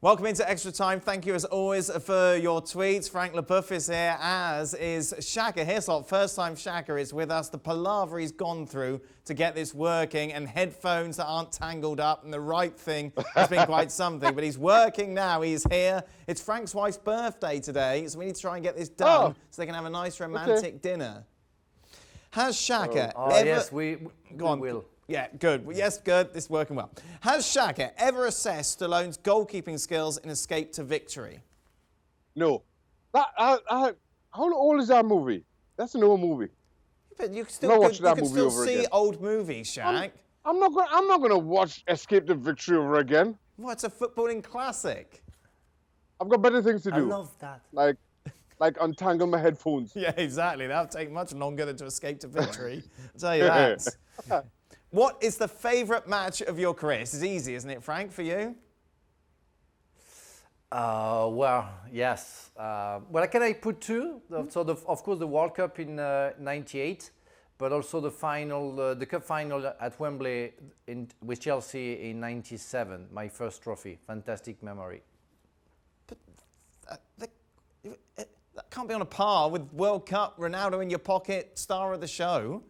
Welcome into Extra Time. Thank you as always for your tweets. Frank Leboeuf is here, as is Shaka Hislop. First time Shaka is with us. The palaver he's gone through to get this working, and headphones that aren't tangled up, and the right thing has been quite something. But he's working now. He's here. It's Frank's wife's birthday today, so we need to try and get this done so they can have a nice romantic dinner. Has Shaka ever... Yes, we will. Yeah, good. Yes, good. This is working well. Has Shaka ever assessed Stallone's goalkeeping skills in Escape to Victory? No. How old is that movie? That's an old movie. But you can still see again. Old movies, Shaq. I'm not gonna watch Escape to Victory over again. Well, it's a footballing classic. I've got better things to do. I love that. Like untangle my headphones. Yeah, exactly. That'll take much longer than to Escape to Victory. I'll tell you that. What is the favourite match of your career? This is easy, isn't it, Frank, for you? Well, yes. Well, can I put two? So, of course, the World Cup in '98, but also the final, the cup final at Wembley with Chelsea in '97. My first trophy. Fantastic memory. But that can't be on a par with World Cup, Ronaldo in your pocket, star of the show.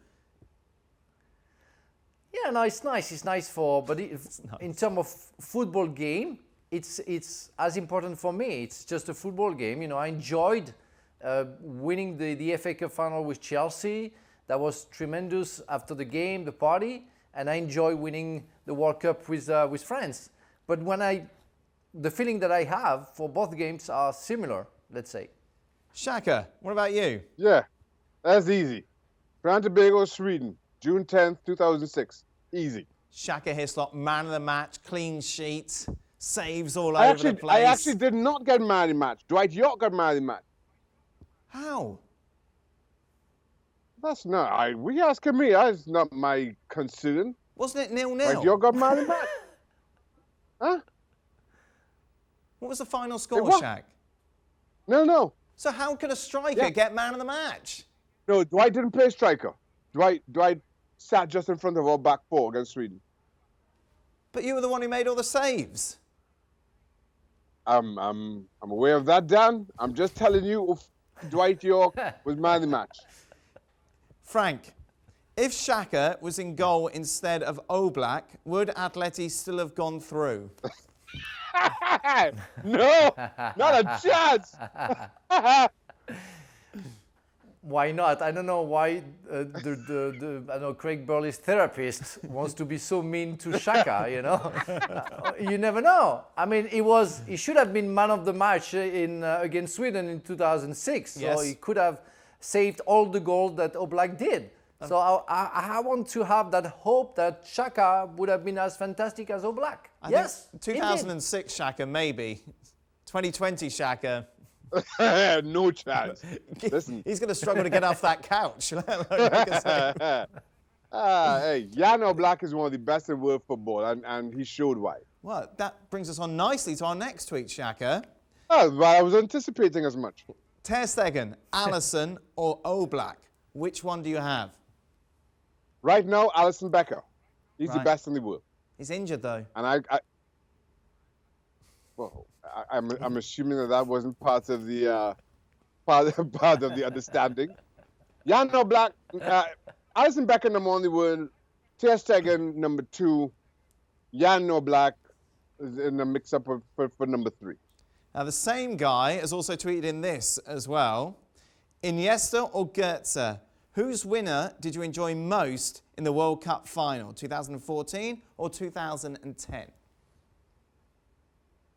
Yeah, no, it's nice. It's nice but in terms of football game, it's as important for me. It's just a football game. You know, I enjoyed winning the FA Cup final with Chelsea. That was tremendous after the game, the party, and I enjoy winning the World Cup with France. But the feeling that I have for both games are similar, let's say. Shaka, what about you? Yeah, that's easy. France and Tobago, Sweden, June 10th, 2006. Easy. Shaka Hislop, man of the match, clean sheet, saves all over the place. I actually did not get man of the match. Dwight York got man of the match. How? That's not. We asking me. That's not my concern. Wasn't it 0-0? Dwight York got man of the match. Huh? What was the final score, Shaq? 0-0. So how could a striker get man of the match? No, Dwight didn't play striker. Dwight sat just in front of our back four against Sweden. But you were the one who made all the saves. I'm aware of that, Dan. I'm just telling you, Dwight York was man of the match. Frank, if Shaka was in goal instead of Oblak, would Atleti still have gone through? No, not a chance. Why not? I don't know why I don't know, Craig Burley's therapist wants to be so mean to Shaka, you know. You never know. I mean, he should have been man of the match against Sweden in 2006. Yes. So he could have saved all the goals that Oblak did. So I want to have that hope that Shaka would have been as fantastic as Oblak. Yes. 2006 Shaka, maybe. 2020 Shaka. No chance. Listen. He's going to struggle to get off that couch. Hey, Jan Oblak is one of the best in world football, and he showed why. Well, that brings us on nicely to our next tweet, Shaka. Oh, well, I was anticipating as much. Ter Stegen, Alisson or Oblak? Which one do you have? Right now, Alisson Becker. He's the best in the world. He's injured, though. And I'm assuming that wasn't part of the part of the understanding. Jan Oblak, Alisson Becker number 1 in the world, Ter Stegen number 2, Jan Oblak is in the mix-up for number 3. Now the same guy has also tweeted in this as well. Iniesta or Gotze? Whose winner did you enjoy most in the World Cup final, 2014 or 2010?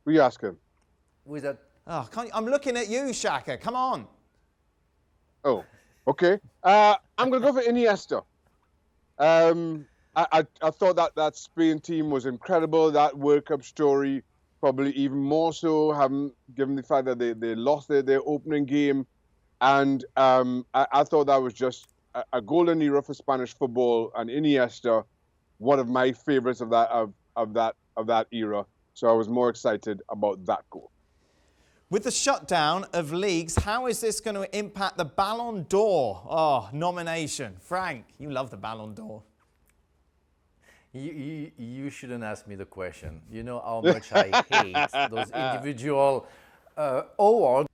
Who are you asking? With that. Oh, I'm looking at you, Shaka. Come on. Oh, okay. I'm going to go for Iniesta. I thought that Spain team was incredible. That World Cup story, probably even more so, given the fact that they lost their opening game. And I thought that was just a golden era for Spanish football. And Iniesta, one of my favorites of that era. So I was more excited about that goal. With the shutdown of leagues, how is this going to impact the Ballon d'Or nomination? Frank, you love the Ballon d'Or. You shouldn't ask me the question. You know how much I hate those individual awards.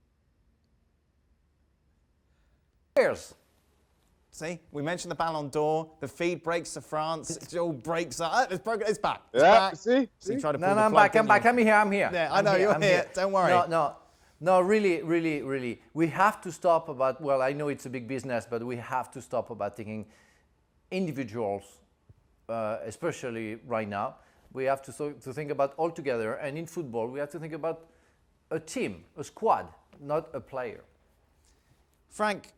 See, we mentioned the Ballon d'Or. The feed breaks to France. It all breaks up. It's back. It's Yeah, back. see? So you try to pull No, the I'm plug, back. I'm didn't back. you? I'm here. Yeah, I know you're here. Don't worry. No. Really. We have to stop about. Well, I know it's a big business, but we have to stop about thinking individuals, especially right now. We have to think about all together. And in football, we have to think about a team, a squad, not a player. Frank,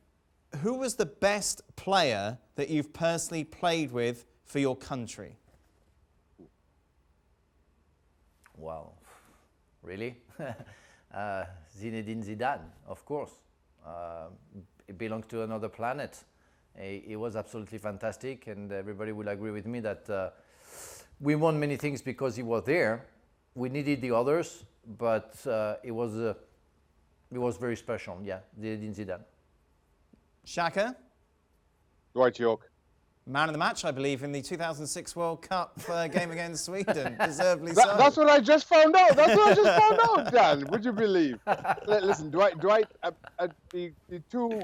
who was the best player that you've personally played with for your country? Well, really? Zinedine Zidane, of course. He belongs to another planet. He was absolutely fantastic, and everybody will agree with me that we won many things because he was there. We needed the others, but it was very special. Yeah, Zinedine Zidane. Shaka? Dwight York. Man of the match, I believe, in the 2006 World Cup game against Sweden. Deservedly so. That's what I just found out. Dan. Would you believe? Listen, Dwight, the two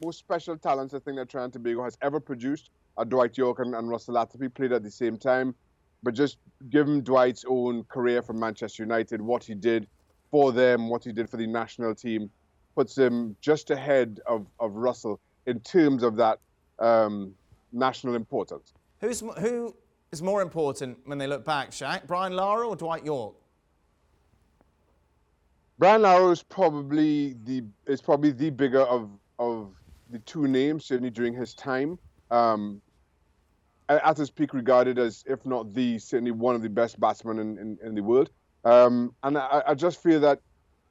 most special talents I think that Trinidad and Tobago has ever produced are Dwight York and Russell Latterby, played at the same time. But just given Dwight's own career for Manchester United, what he did for them, what he did for the national team, puts him just ahead of Russell in terms of that national importance. Who is more important when they look back, Shaq? Brian Lara or Dwight York? Brian Lara is probably the bigger of the two names, certainly during his time. At his peak, regarded as, if not certainly one of the best batsmen in the world. And I just feel that,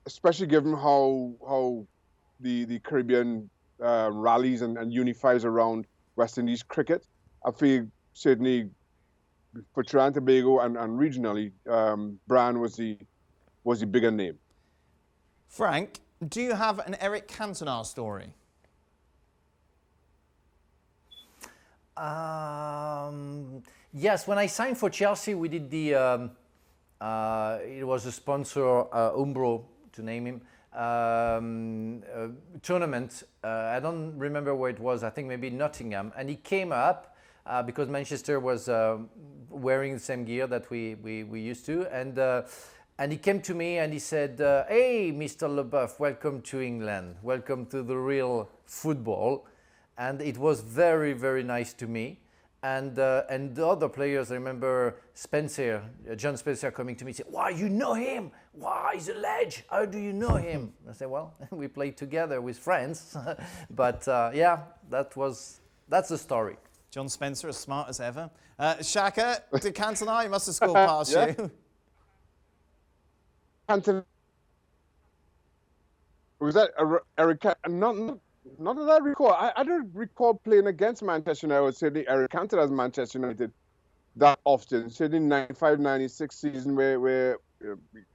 especially given how the Caribbean rallies and unifies around West Indies cricket, I feel certainly for Trinidad and Tobago and regionally, Brian was the bigger name. Frank, do you have an Eric Cantona story? Yes, when I signed for Chelsea, we did the. It was a sponsor, Umbro, to name him, tournament. I don't remember where it was. I think maybe Nottingham, and he came up because Manchester was wearing the same gear that we used to, and he came to me and he said, "Hey, Mr. Leboeuf, welcome to England. Welcome to the real football." And it was very, very nice to me. And the other players, I remember John Spencer coming to me and said, "Why, you know him? Why, he's a ledge. How do you know him?" I said, "Well, we played together with friends." But yeah, that's the story. John Spencer, as smart as ever. Shaka, did Cantona, he must have scored past you. Cantona. Was that Eric? Not that I recall. I don't recall playing against Manchester United, or certainly Eric Cantona's Manchester United, that often. Certainly 95-96 season where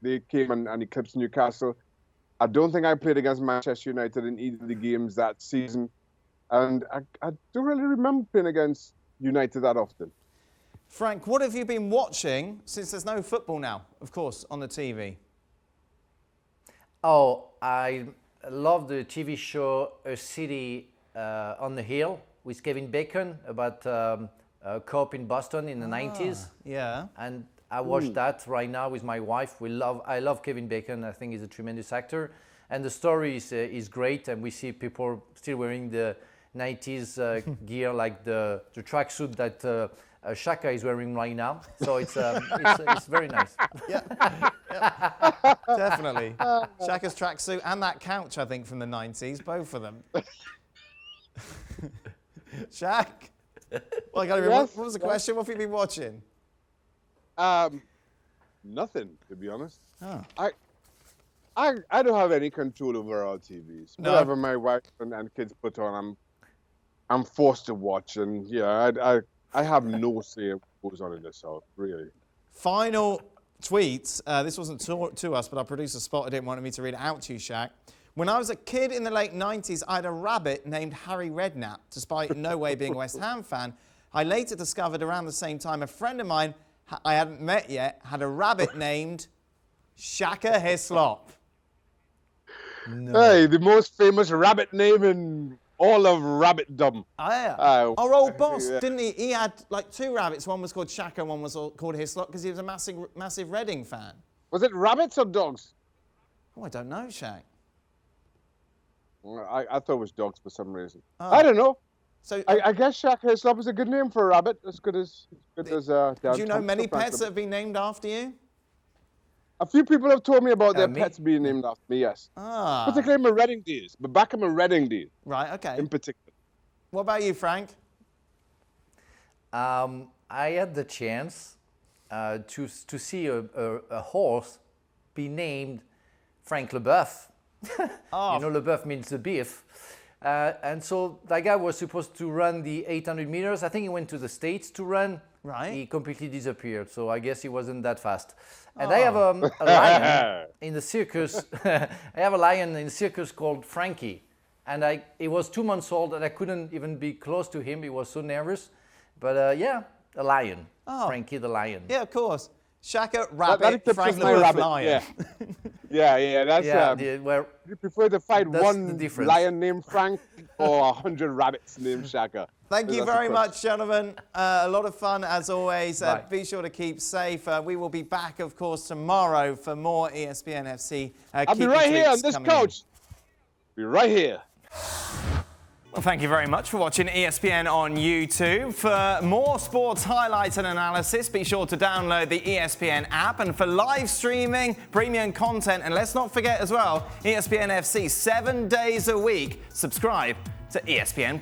they came and eclipsed Newcastle. I don't think I played against Manchester United in either of the games that season. And I don't really remember playing against United that often. Frank, what have you been watching since there's no football now, of course, on the TV? Oh, I love the TV show A City on the Hill with Kevin Bacon about co-op in Boston in the 90s. Yeah. And I watch that right now with my wife. I love Kevin Bacon. I think he's a tremendous actor. And the story is great. And we see people still wearing the 90s gear, like the tracksuit that Shaka is wearing right now. So it's very nice. Yeah. Definitely. Shaka's tracksuit and that couch, I think, from the 90s, both of them. Shaq? Well, I gotta remember, what was the question? What have you been watching? Nothing, to be honest. Oh. I don't have any control over our TVs. No. Whatever my wife and kids put on, I'm forced to watch, and yeah, I have no say in what goes on in this house, really. Final tweets. This wasn't to us, but our producer spotted it and wanted me to read it out to you, Shaq. When I was a kid in the late 90s, I had a rabbit named Harry Redknapp. Despite in no way being a West Ham fan, I later discovered around the same time a friend of mine I hadn't met yet had a rabbit named Shaka Hislop. No. Hey, the most famous rabbit name in all of rabbitdom. Oh, yeah. Our old boss, didn't he? He had like 2 rabbits. One was called Shaka, one was called Hislop because he was a massive Reading fan. Was it rabbits or dogs? Oh, I don't know, Shaq. I thought it was dogs for some reason. Oh. I don't know. So I guess Shaka Hislop is a good name for a rabbit. As good as do you know many pets that have been named after you? A few people have told me about their pets being named after me, yes. Ah. Particularly in my Reading days. But back in my Reading days. Right, okay. In particular. What about you, Frank? I had the chance to see a horse be named Frank Leboeuf. Oh. You know, Leboeuf means the beef. And so that guy was supposed to run the 800 meters. I think he went to the States to run. Right. He completely disappeared. So I guess he wasn't that fast. And I have a lion in the circus. I have a lion in the circus called Frankie. And he was 2 months old and I couldn't even be close to him. He was so nervous. But yeah, a lion. Oh. Frankie the lion. Yeah, of course. Shaka, rabbit, Frank my rabbit. lion. Yeah, that's... well, you prefer to fight one lion named Frank or 100 rabbits named Shaka? Thank you very much, gentlemen. A lot of fun, as always. Be sure to keep safe. We will be back, of course, tomorrow for more ESPN FC. I'll be right here on this couch. Be right here. Well, thank you very much for watching ESPN on YouTube. For more sports highlights and analysis, be sure to download the ESPN app. And for live streaming, premium content, and let's not forget as well, ESPN FC 7 days a week. Subscribe to ESPN+.